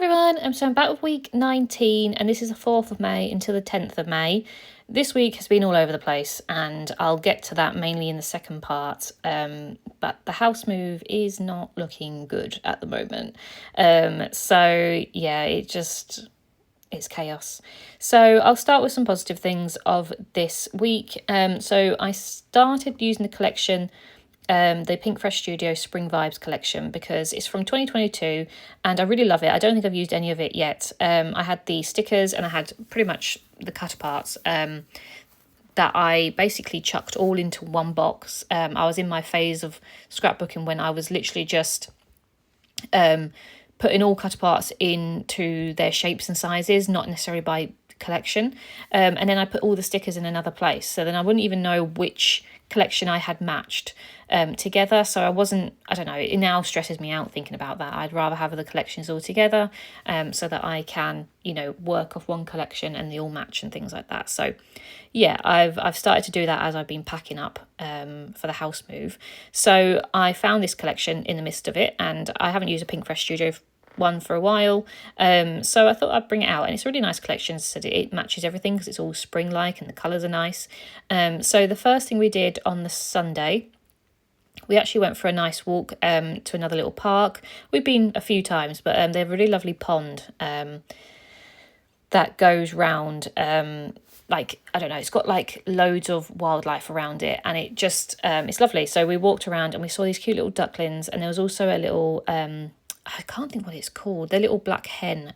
everyone, so I'm back with week 19 and this is the 4th of May until the 10th of May. This week has been all over the place and I'll get to that mainly in the second part, but the house move is not looking good at the moment. So yeah, it's chaos. So I'll start with some positive things of this week. So I started using the collection, the Pink Fresh Studio Spring Vibes collection, because it's from 2022 and I really love it. I don't think I've used any of it yet. I had the stickers and I had pretty much the cut parts that I basically chucked all into one box. I was in my phase of scrapbooking when I was literally just putting all cut parts into their shapes and sizes, not necessarily by collection. And then I put all the stickers in another place. So then I wouldn't even know which collection I had matched together. So I don't know, it now stresses me out thinking about that. I'd rather have the collections all together so that I can, work off one collection and they all match and things like that. So yeah, I've started to do that as I've been packing up for the house move. So I found this collection in the midst of it and I haven't used a Pink Fresh Studio one for a while, so I thought I'd bring it out, and it's a really nice collection. So it matches everything because it's all spring like and the colours are nice. So the first thing we did on the Sunday, we actually went for a nice walk to another little park. We've been a few times, but they have a really lovely pond that goes round, like, I don't know, it's got like loads of wildlife around it, and it just it's lovely. So we walked around and we saw these cute little ducklings, and there was also a little I can't think what it's called, the little black hen.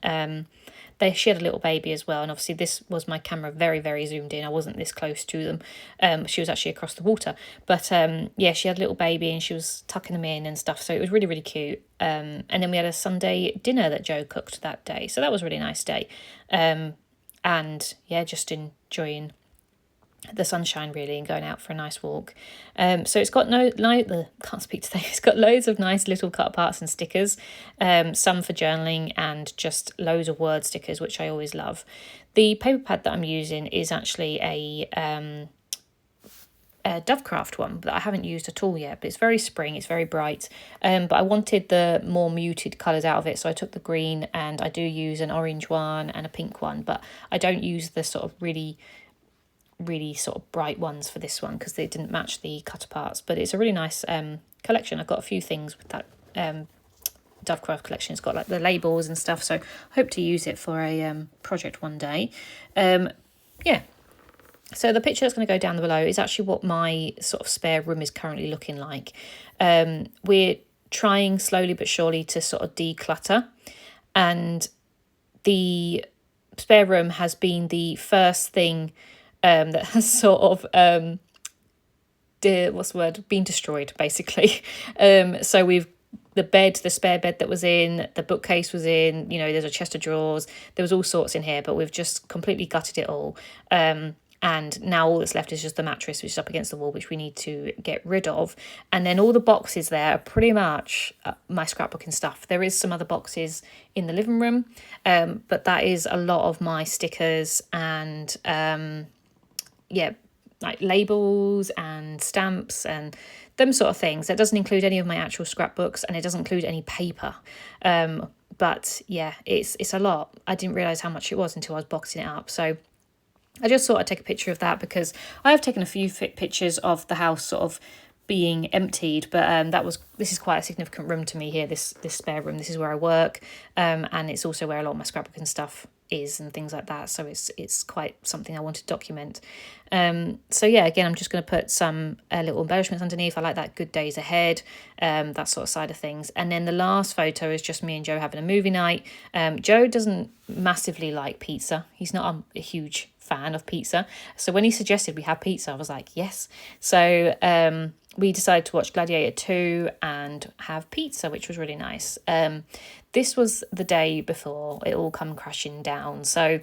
She had a little baby as well, and obviously this was my camera very, very zoomed in. I wasn't this close to them. She was actually across the water, but yeah, she had a little baby and she was tucking them in and stuff, so it was really, really cute. And then we had a Sunday dinner that Joe cooked that day, so that was a really nice day. And yeah, just enjoying the sunshine really and going out for a nice walk. So it's got can't speak today. It's got loads of nice little cut parts and stickers, some for journaling and just loads of word stickers, which I always love. The paper pad that I'm using is actually a Dovecraft one that I haven't used at all yet, but it's very spring, it's very bright, but I wanted the more muted colours out of it, so I took the green, and I do use an orange one and a pink one, but I don't use the sort of really sort of bright ones for this one because they didn't match the cut parts. But it's a really nice collection. I've got a few things with that Dovecraft collection. It's got like the labels and stuff, so I hope to use it for a project one day. Yeah, so the picture that's going to go down below is actually what my sort of spare room is currently looking like. We're trying slowly but surely to sort of declutter, and the spare room has been the first thing that has sort of been destroyed basically. So we've the spare bed that was in, the bookcase was in, there's a chest of drawers, there was all sorts in here, but we've just completely gutted it all. And now all that's left is just the mattress, which is up against the wall, which we need to get rid of. And then all the boxes there are pretty much my scrapbooking stuff. There is some other boxes in the living room, but that is a lot of my stickers and like labels and stamps and them sort of things. That doesn't include any of my actual scrapbooks, and it doesn't include any paper. But yeah, it's a lot. I didn't realise how much it was until I was boxing it up. So I just thought I'd take a picture of that because I have taken a few pictures of the house sort of being emptied, but this is quite a significant room to me here, this spare room. This is where I work, and it's also where a lot of my scrapbooking stuff is and things like that, so it's quite something I want to document. So yeah, again, I'm just going to put some little embellishments underneath. I like that good days ahead, that sort of side of things. And then the last photo is just me and Joe having a movie night. Joe doesn't massively like pizza. He's not a huge fan of pizza, so when he suggested we have pizza, I was like yes. So we decided to watch Gladiator 2 and have pizza, which was really nice. This was the day before it all come crashing down, so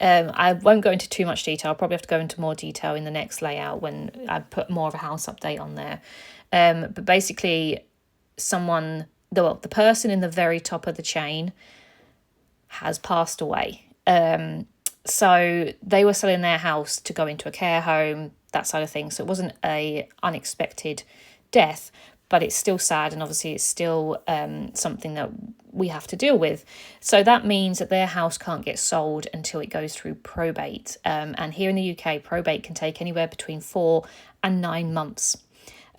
I won't go into too much detail. I'll probably have to go into more detail in the next layout when I put more of a house update on there. But basically, the person in the very top of the chain has passed away. So they were selling their house to go into a care home, that side of things. So it wasn't a unexpected death, but it's still sad, and obviously it's still something that we have to deal with. So that means that their house can't get sold until it goes through probate. And here in the UK, probate can take anywhere between 4 and 9 months.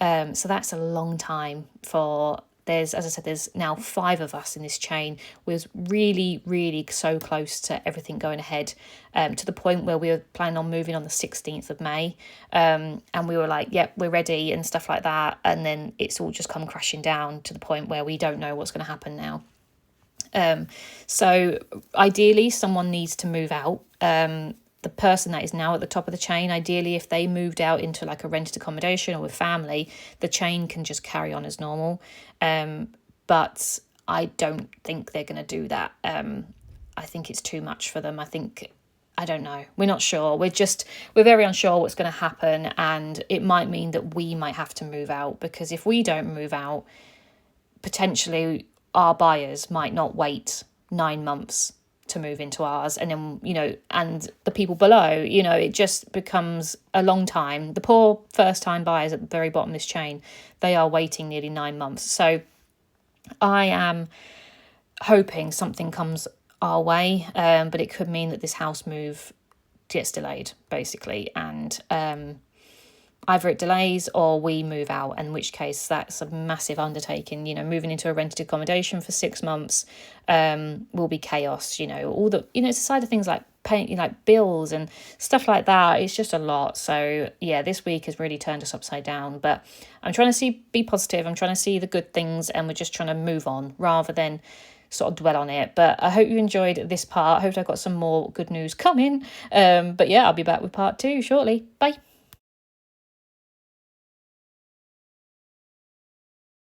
So that's a long time for... As I said, there's now 5 of us in this chain. We was really, really so close to everything going ahead, to the point where we were planning on moving on the 16th of May. And we were like, yep, we're ready and stuff like that. And then it's all just come crashing down to the point where we don't know what's going to happen now. So ideally, someone needs to move out. The person that is now at the top of the chain, ideally, if they moved out into like a rented accommodation or with family, the chain can just carry on as normal. But I don't think they're going to do that. I think it's too much for them. I don't know. We're not sure. We're very unsure what's going to happen. And it might mean that we might have to move out, because if we don't move out, potentially our buyers might not wait 9 months to move into ours, and then and the people below, it just becomes a long time. The poor first time buyers at the very bottom of this chain, they are waiting nearly 9 months. So I am hoping something comes our way, but it could mean that this house move gets delayed, basically, and either it delays or we move out, in which case that's a massive undertaking. Moving into a rented accommodation for 6 months will be chaos. All the it's a side of things like paying, like bills and stuff like that. It's just a lot. So yeah, this week has really turned us upside down, but I'm trying to be positive. I'm trying to see the good things, and we're just trying to move on rather than sort of dwell on it. But I hope you enjoyed this part. I hope I've got some more good news coming. But yeah, I'll be back with part 2 shortly. Bye.